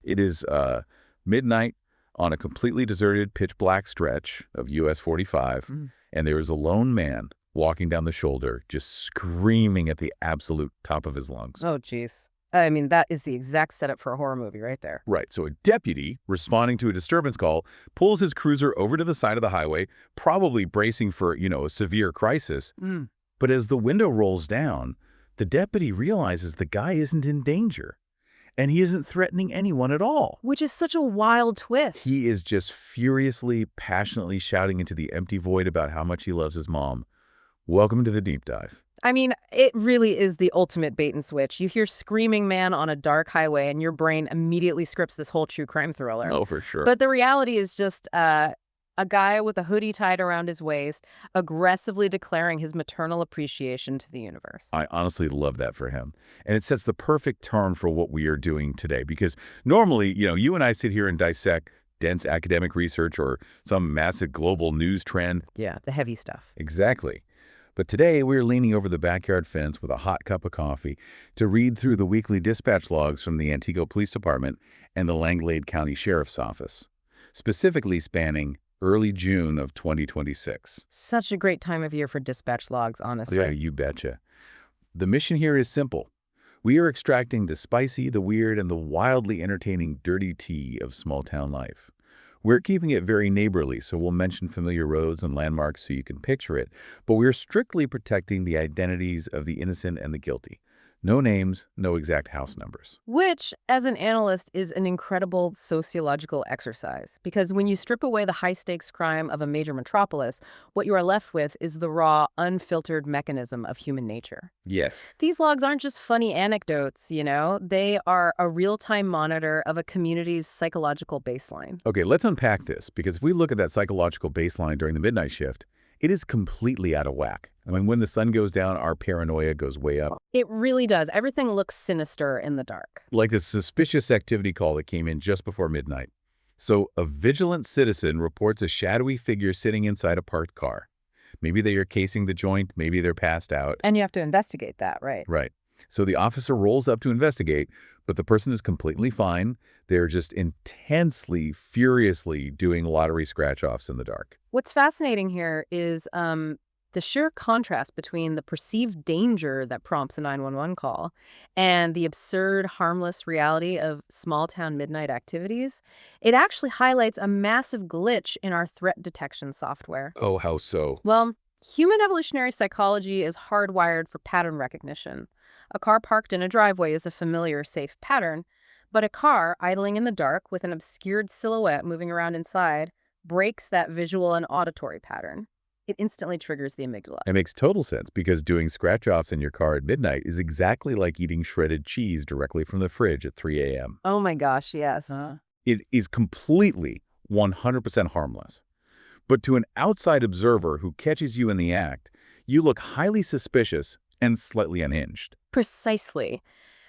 It is midnight on a completely deserted pitch-black stretch of US 45, and there is a lone man walking down the shoulder, just screaming at the absolute top of his lungs. Oh, jeez. I mean, that is the exact setup for a horror movie right there. Right, so a deputy, responding to a disturbance call, pulls his cruiser over to the side of the highway, probably bracing for, a severe crisis. But as the window rolls down, the deputy realizes the guy isn't in danger, and he isn't threatening anyone at all. Which is such a wild twist. He is just furiously, passionately shouting into the empty void about how much he loves his mom. Welcome to the deep dive. I mean, it really is the ultimate bait and switch. You hear screaming man on a dark highway, and your brain immediately scripts this whole true crime thriller. Oh, for sure. But the reality is just a guy with a hoodie tied around his waist, aggressively declaring his maternal appreciation to the universe. I honestly love that for him. And it sets the perfect tone for what we are doing today. Because normally, you and I sit here and dissect dense academic research or some massive global news trend. Yeah, the heavy stuff. Exactly. But today, we're leaning over the backyard fence with a hot cup of coffee to read through the weekly dispatch logs from the Antigua Police Department and the Langlade County Sheriff's Office, specifically spanning early June of 2026. Such a great time of year for dispatch logs, honestly. Yeah, you betcha. The mission here is simple. We are extracting the spicy, the weird, and the wildly entertaining dirty tea of small-town life. We're keeping it very neighborly, so we'll mention familiar roads and landmarks so you can picture it, but we're strictly protecting the identities of the innocent and the guilty. No names, no exact house numbers. Which, as an analyst, is an incredible sociological exercise. Because when you strip away the high-stakes crime of a major metropolis, what you are left with is the raw, unfiltered mechanism of human nature. Yes. These logs aren't just funny anecdotes, They are a real-time monitor of a community's psychological baseline. Okay, let's unpack this, because if we look at that psychological baseline during the midnight shift, it is completely out of whack. I mean, when the sun goes down, our paranoia goes way up. It really does. Everything looks sinister in the dark. Like the suspicious activity call that came in just before midnight. So a vigilant citizen reports a shadowy figure sitting inside a parked car. Maybe they are casing the joint, maybe they're passed out. And you have to investigate that, right? Right. So the officer rolls up to investigate, but the person is completely fine. They're just intensely, furiously doing lottery scratch-offs in the dark. What's fascinating here is the sheer contrast between the perceived danger that prompts a 911 call and the absurd, harmless reality of small-town midnight activities. It actually highlights a massive glitch in our threat detection software. Oh, how so? Well, human evolutionary psychology is hardwired for pattern recognition. A car parked in a driveway is a familiar, safe pattern, but a car idling in the dark with an obscured silhouette moving around inside breaks that visual and auditory pattern. It instantly triggers the amygdala. It makes total sense because doing scratch-offs in your car at midnight is exactly like eating shredded cheese directly from the fridge at 3 a.m. Oh my gosh, yes. It is completely 100% harmless. But to an outside observer who catches you in the act, you look highly suspicious and slightly unhinged. Precisely.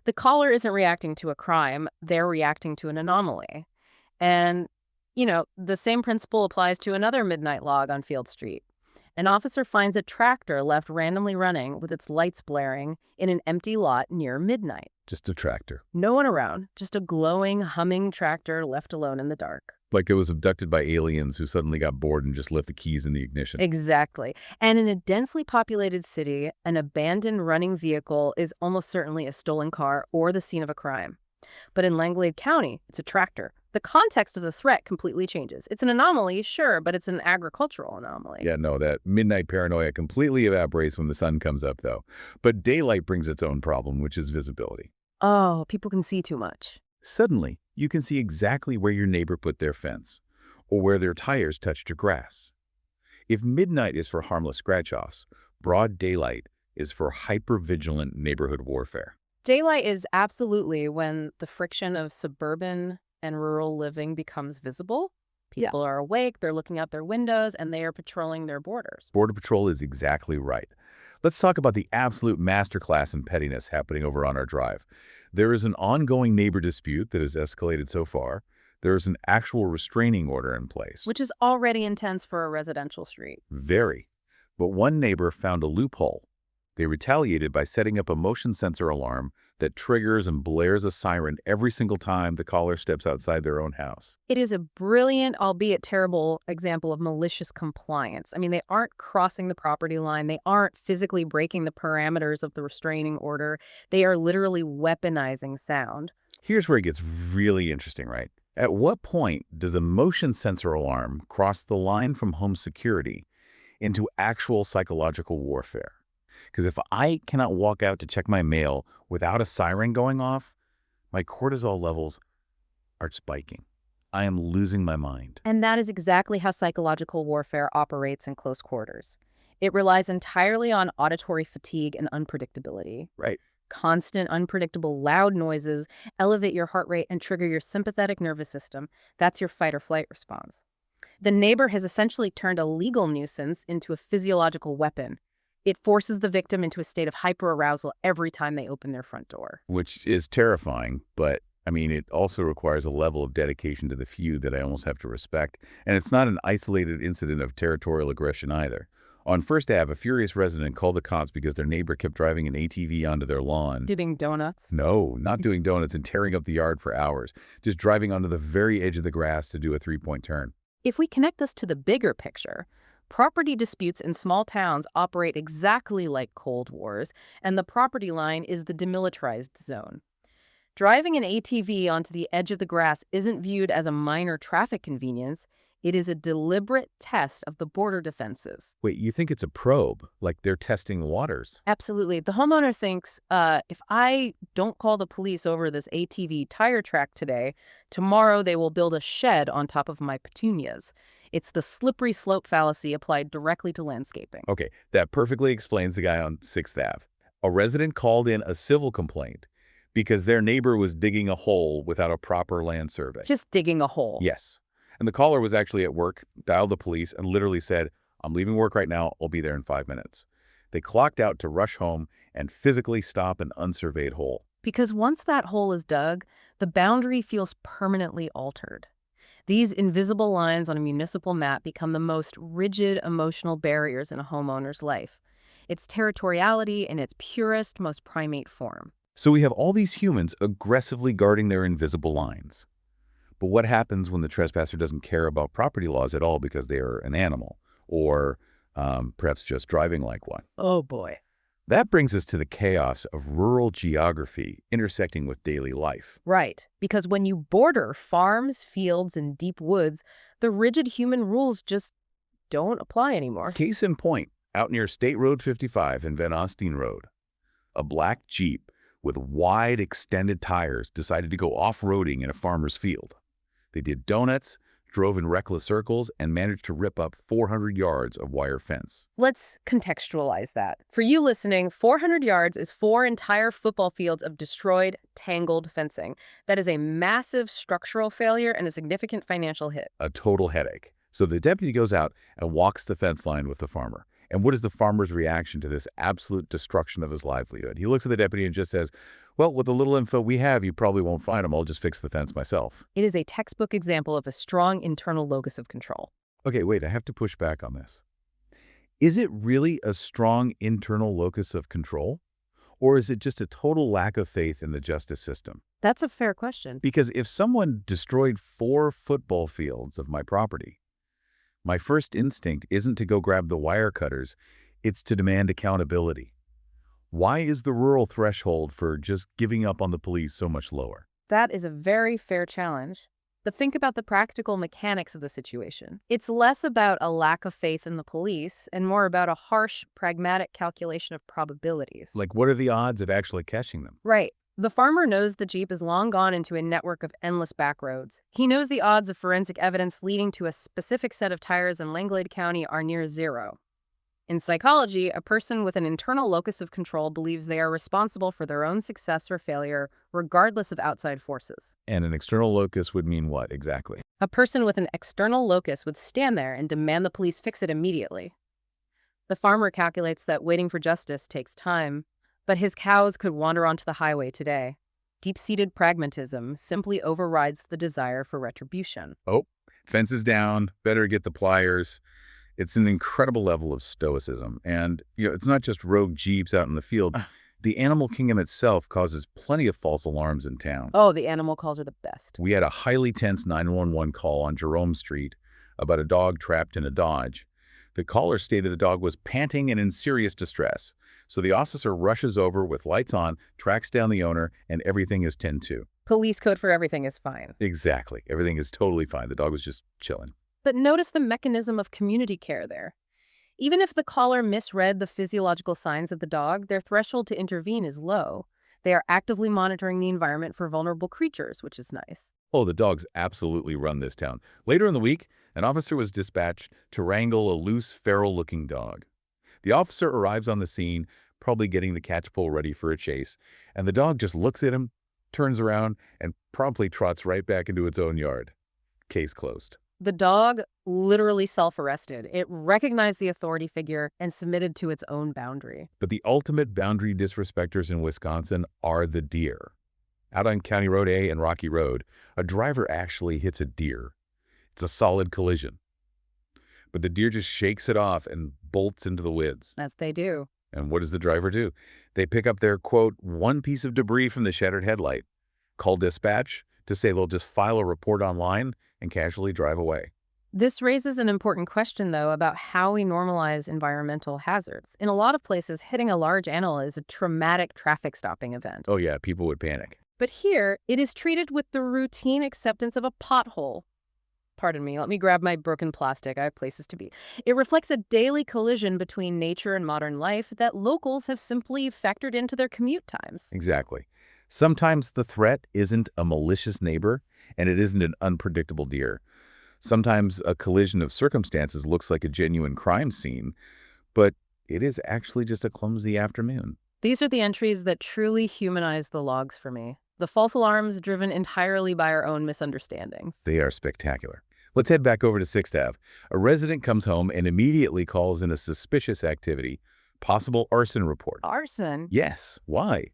The caller isn't reacting to a crime, they're reacting to an anomaly. And, the same principle applies to another midnight log on Field Street. An officer finds a tractor left randomly running with its lights blaring in an empty lot near midnight. Just a tractor. No one around, just a glowing, humming tractor left alone in the dark. Like it was abducted by aliens who suddenly got bored and just left the keys in the ignition. Exactly. And in a densely populated city, an abandoned running vehicle is almost certainly a stolen car or the scene of a crime. But in Langlade County, it's a tractor. The context of the threat completely changes. It's an anomaly, sure, but it's an agricultural anomaly. Yeah, no, that midnight paranoia completely evaporates when the sun comes up, though. But daylight brings its own problem, which is visibility. Oh, people can see too much. Suddenly, you can see exactly where your neighbor put their fence, or where their tires touched your grass. If midnight is for harmless scratch-offs, broad daylight is for hyper-vigilant neighborhood warfare. Daylight is absolutely when the friction of suburban and rural living becomes visible. People are awake, they're looking out their windows, and they are patrolling their borders. Border Patrol is exactly right. Let's talk about the absolute masterclass in pettiness happening over on our drive. There is an ongoing neighbor dispute that has escalated so far. There is an actual restraining order in place. Which is already intense for a residential street. Very. But one neighbor found a loophole. They retaliated by setting up a motion sensor alarm that triggers and blares a siren every single time the caller steps outside their own house. It is a brilliant, albeit terrible, example of malicious compliance. I mean, they aren't crossing the property line. They aren't physically breaking the parameters of the restraining order. They are literally weaponizing sound. Here's where it gets really interesting, right? At what point does a motion sensor alarm cross the line from home security into actual psychological warfare? Because if I cannot walk out to check my mail without a siren going off, my cortisol levels are spiking. I am losing my mind. And that is exactly how psychological warfare operates in close quarters. It relies entirely on auditory fatigue and unpredictability. Right. Constant, unpredictable, loud noises elevate your heart rate and trigger your sympathetic nervous system. That's your fight or flight response. The neighbor has essentially turned a legal nuisance into a physiological weapon. It forces the victim into a state of hyperarousal every time they open their front door. Which is terrifying, but I mean, it also requires a level of dedication to the feud that I almost have to respect. And it's not an isolated incident of territorial aggression either. On First Ave, a furious resident called the cops because their neighbor kept driving an ATV onto their lawn. Doing donuts? No, not doing donuts and tearing up the yard for hours, just driving onto the very edge of the grass to do a three-point turn. If we connect this to the bigger picture, property disputes in small towns operate exactly like Cold Wars, and the property line is the demilitarized zone. Driving an ATV onto the edge of the grass isn't viewed as a minor traffic convenience. It is a deliberate test of the border defenses. Wait, you think it's a probe, like they're testing the waters? Absolutely. The homeowner thinks, if I don't call the police over this ATV tire track today, tomorrow they will build a shed on top of my petunias. It's the slippery slope fallacy applied directly to landscaping. Okay, that perfectly explains the guy on 6th Ave. A resident called in a civil complaint because their neighbor was digging a hole without a proper land survey. Just digging a hole. Yes. And the caller was actually at work, dialed the police, and literally said, "I'm leaving work right now. I'll be there in 5 minutes." They clocked out to rush home and physically stop an unsurveyed hole. Because once that hole is dug, the boundary feels permanently altered. These invisible lines on a municipal map become the most rigid emotional barriers in a homeowner's life. It's territoriality in its purest, most primate form. So we have all these humans aggressively guarding their invisible lines. But what happens when the trespasser doesn't care about property laws at all because they are an animal, or perhaps just driving like one? Oh boy. That brings us to the chaos of rural geography intersecting with daily life. Right, because when you border farms, fields, and deep woods, the rigid human rules just don't apply anymore. Case in point, out near State Road 55 and Van Osteen Road, a black Jeep with wide extended tires decided to go off-roading in a farmer's field. They did donuts, drove in reckless circles, and managed to rip up 400 yards of wire fence. Let's contextualize that. For you listening, 400 yards is 4 entire football fields of destroyed, tangled fencing. That is a massive structural failure and a significant financial hit. A total headache. So the deputy goes out and walks the fence line with the farmer. And what is the farmer's reaction to this absolute destruction of his livelihood? He looks at the deputy and just says, "Well, with the little info we have, you probably won't find him. I'll just fix the fence myself." It is a textbook example of a strong internal locus of control. Okay, wait, I have to push back on this. Is it really a strong internal locus of control? Or is it just a total lack of faith in the justice system? That's a fair question. Because if someone destroyed 4 football fields of my property, my first instinct isn't to go grab the wire cutters, it's to demand accountability. Why is the rural threshold for just giving up on the police so much lower? That is a very fair challenge. But think about the practical mechanics of the situation. It's less about a lack of faith in the police and more about a harsh, pragmatic calculation of probabilities. Like, what are the odds of actually catching them? Right. The farmer knows the Jeep is long gone into a network of endless back roads. He knows the odds of forensic evidence leading to a specific set of tires in Langlade County are near zero. In psychology, a person with an internal locus of control believes they are responsible for their own success or failure, regardless of outside forces. And an external locus would mean what exactly? A person with an external locus would stand there and demand the police fix it immediately. The farmer calculates that waiting for justice takes time, but his cows could wander onto the highway today. Deep-seated pragmatism simply overrides the desire for retribution. Oh, fence is down, better get the pliers. It's an incredible level of stoicism. And, it's not just rogue Jeeps out in the field. The animal kingdom itself causes plenty of false alarms in town. Oh, the animal calls are the best. We had a highly tense 911 call on Jerome Street about a dog trapped in a Dodge. The caller stated the dog was panting and in serious distress. So the officer rushes over with lights on, tracks down the owner, and everything is 10-2. Police code for everything is fine. Exactly. Everything is totally fine. The dog was just chilling. But notice the mechanism of community care there. Even if the caller misread the physiological signs of the dog, their threshold to intervene is low. They are actively monitoring the environment for vulnerable creatures, which is nice. Oh, the dogs absolutely run this town. Later in the week, an officer was dispatched to wrangle a loose, feral-looking dog. The officer arrives on the scene, probably getting the catch pole ready for a chase, and the dog just looks at him, turns around, and promptly trots right back into its own yard. Case closed. The dog literally self-arrested. It recognized the authority figure and submitted to its own boundary. But the ultimate boundary disrespecters in Wisconsin are the deer. Out on County Road A and Rocky Road, a driver actually hits a deer. It's a solid collision. But the deer just shakes it off and bolts into the woods. As they do. And what does the driver do? They pick up their, quote, one piece of debris from the shattered headlight, call dispatch to say they'll just file a report online and casually drive away. This raises an important question, though, about how we normalize environmental hazards. In a lot of places, hitting a large animal is a traumatic traffic stopping event. Oh yeah, people would panic. But here, it is treated with the routine acceptance of a pothole. Pardon me, let me grab my broken plastic. I have places to be. It reflects a daily collision between nature and modern life that locals have simply factored into their commute times. Exactly. Sometimes the threat isn't a malicious neighbor, and it isn't an unpredictable deer. Sometimes a collision of circumstances looks like a genuine crime scene, but it is actually just a clumsy afternoon. These are the entries that truly humanize the logs for me. The false alarms driven entirely by our own misunderstandings. They are spectacular. Let's head back over to 6th Ave. A resident comes home and immediately calls in a suspicious activity, possible arson report. Arson? Yes. Why?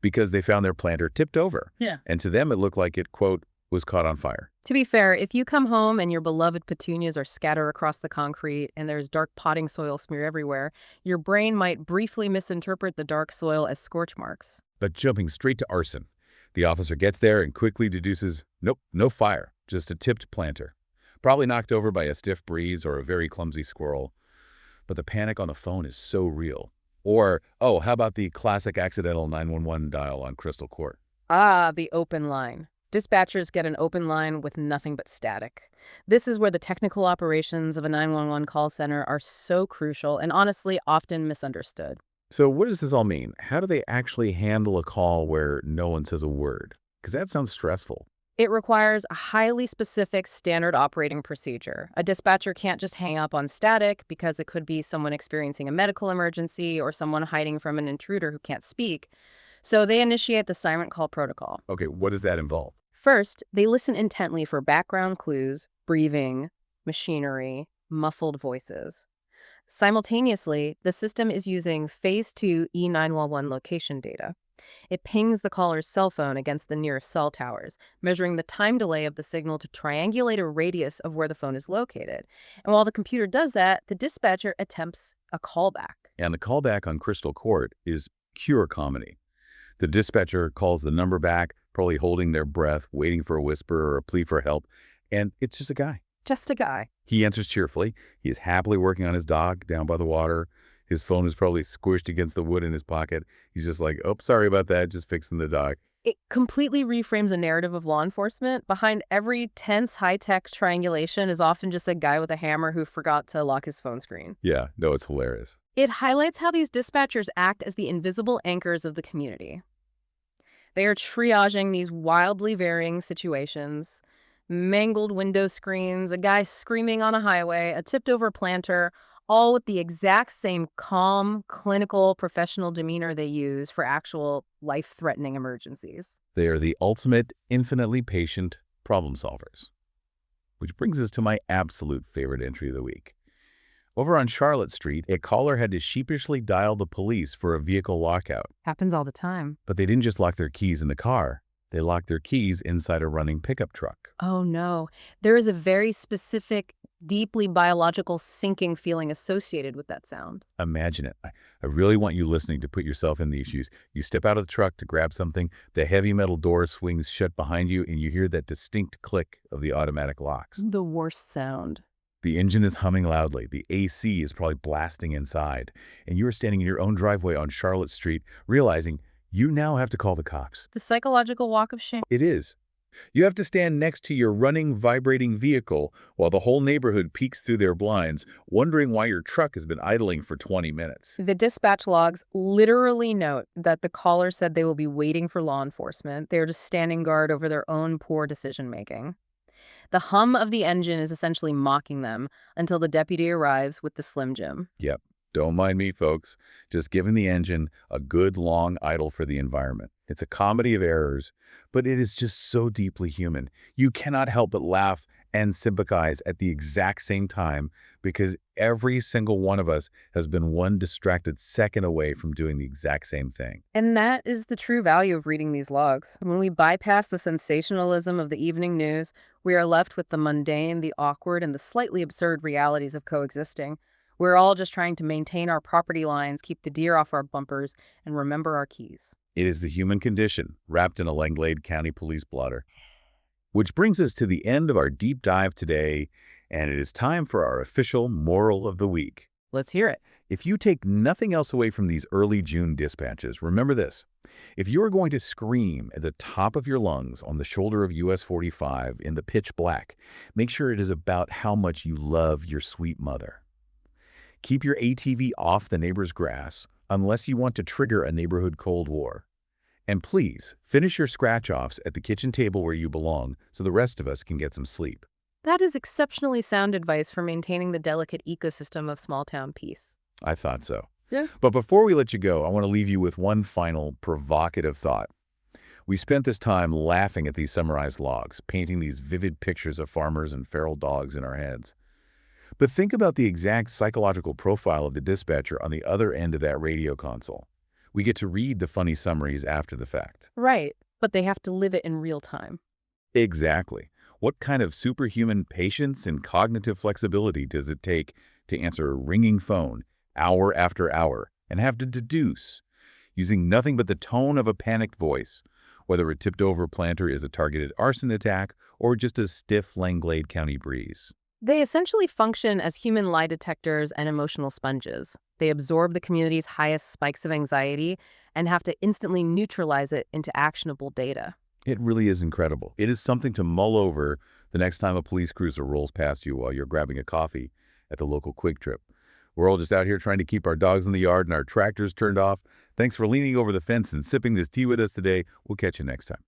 Because they found their planter tipped over. Yeah. And to them, it looked like it, quote, was caught on fire. To be fair, if you come home and your beloved petunias are scattered across the concrete and there's dark potting soil smeared everywhere, your brain might briefly misinterpret the dark soil as scorch marks. But jumping straight to arson, the officer gets there and quickly deduces, nope, no fire, just a tipped planter. Probably knocked over by a stiff breeze or a very clumsy squirrel. But the panic on the phone is so real. Or, oh, how about the classic accidental 911 dial on Crystal Court? Ah, the open line. Dispatchers get an open line with nothing but static. This is where the technical operations of a 911 call center are so crucial and honestly often misunderstood. So what does this all mean? How do they actually handle a call where no one says a word? Because that sounds stressful. It requires a highly specific standard operating procedure. A dispatcher can't just hang up on static because it could be someone experiencing a medical emergency or someone hiding from an intruder who can't speak. So they initiate the silent call protocol. Okay, what does that involve? First, they listen intently for background clues, breathing, machinery, muffled voices. Simultaneously, the system is using Phase 2 E911 location data. It pings the caller's cell phone against the nearest cell towers, measuring the time delay of the signal to triangulate a radius of where the phone is located. And while the computer does that, the dispatcher attempts a callback. And the callback on Crystal Court is pure comedy. The dispatcher calls the number back, probably holding their breath, waiting for a whisper or a plea for help, and it's just a guy. Just a guy. He answers cheerfully. He is happily working on his dog down by the water. His phone is probably squished against the wood in his pocket. He's just like, oh, sorry about that, just fixing the dog. It completely reframes a narrative of law enforcement. Behind every tense, high-tech triangulation is often just a guy with a hammer who forgot to lock his phone screen. Yeah, no, it's hilarious. It highlights how these dispatchers act as the invisible anchors of the community. They are triaging these wildly varying situations. Mangled window screens, a guy screaming on a highway, a tipped-over planter, all with the exact same calm, clinical, professional demeanor they use for actual life-threatening emergencies. They are the ultimate, infinitely patient problem solvers. Which brings us to my absolute favorite entry of the week. Over on Charlotte Street, a caller had to sheepishly dial the police for a vehicle lockout. Happens all the time. But they didn't just lock their keys in the car. They locked their keys inside a running pickup truck. Oh no, there is a very specific deeply biological sinking feeling associated with that sound. Imagine it. I really want you listening to put yourself in these shoes. You step out of the truck to grab something, the heavy metal door swings shut behind you, and you hear that distinct click of the automatic locks. The worst sound. The engine is humming loudly. The AC is probably blasting inside. And you are standing in your own driveway on Charlotte Street, realizing you now have to call the cops. The psychological walk of shame. It is. You have to stand next to your running, vibrating vehicle while the whole neighborhood peeks through their blinds, wondering why your truck has been idling for 20 minutes. The dispatch logs literally note that the caller said they will be waiting for law enforcement. They're just standing guard over their own poor decision-making. The hum of the engine is essentially mocking them until the deputy arrives with the Slim Jim. Yep. Don't mind me, folks. Just giving the engine a good long idle for the environment. It's a comedy of errors, but it is just so deeply human. You cannot help but laugh and sympathize at the exact same time because every single one of us has been one distracted second away from doing the exact same thing. And that is the true value of reading these logs. When we bypass the sensationalism of the evening news, we are left with the mundane, the awkward, and the slightly absurd realities of coexisting. We're all just trying to maintain our property lines, keep the deer off our bumpers, and remember our keys. It is the human condition wrapped in a Langlade County police blotter. Which brings us to the end of our deep dive today, and it is time for our official moral of the week. Let's hear it. If you take nothing else away from these early June dispatches, remember this. If you are going to scream at the top of your lungs on the shoulder of US 45 in the pitch black, make sure it is about how much you love your sweet mother. Keep your ATV off the neighbor's grass unless you want to trigger a neighborhood Cold War. And please, finish your scratch-offs at the kitchen table where you belong so the rest of us can get some sleep. That is exceptionally sound advice for maintaining the delicate ecosystem of small-town peace. I thought so. Yeah. But before we let you go, I want to leave you with one final provocative thought. We spent this time laughing at these summarized logs, painting these vivid pictures of farmers and feral dogs in our heads. But think about the exact psychological profile of the dispatcher on the other end of that radio console. We get to read the funny summaries after the fact. Right, but they have to live it in real time. Exactly. What kind of superhuman patience and cognitive flexibility does it take to answer a ringing phone hour after hour and have to deduce, using nothing but the tone of a panicked voice, whether a tipped-over planter is a targeted arson attack or just a stiff Langlade County breeze? They essentially function as human lie detectors and emotional sponges. They absorb the community's highest spikes of anxiety and have to instantly neutralize it into actionable data. It really is incredible. It is something to mull over the next time a police cruiser rolls past you while you're grabbing a coffee at the local Quick Trip. We're all just out here trying to keep our dogs in the yard and our tractors turned off. Thanks for leaning over the fence and sipping this tea with us today. We'll catch you next time.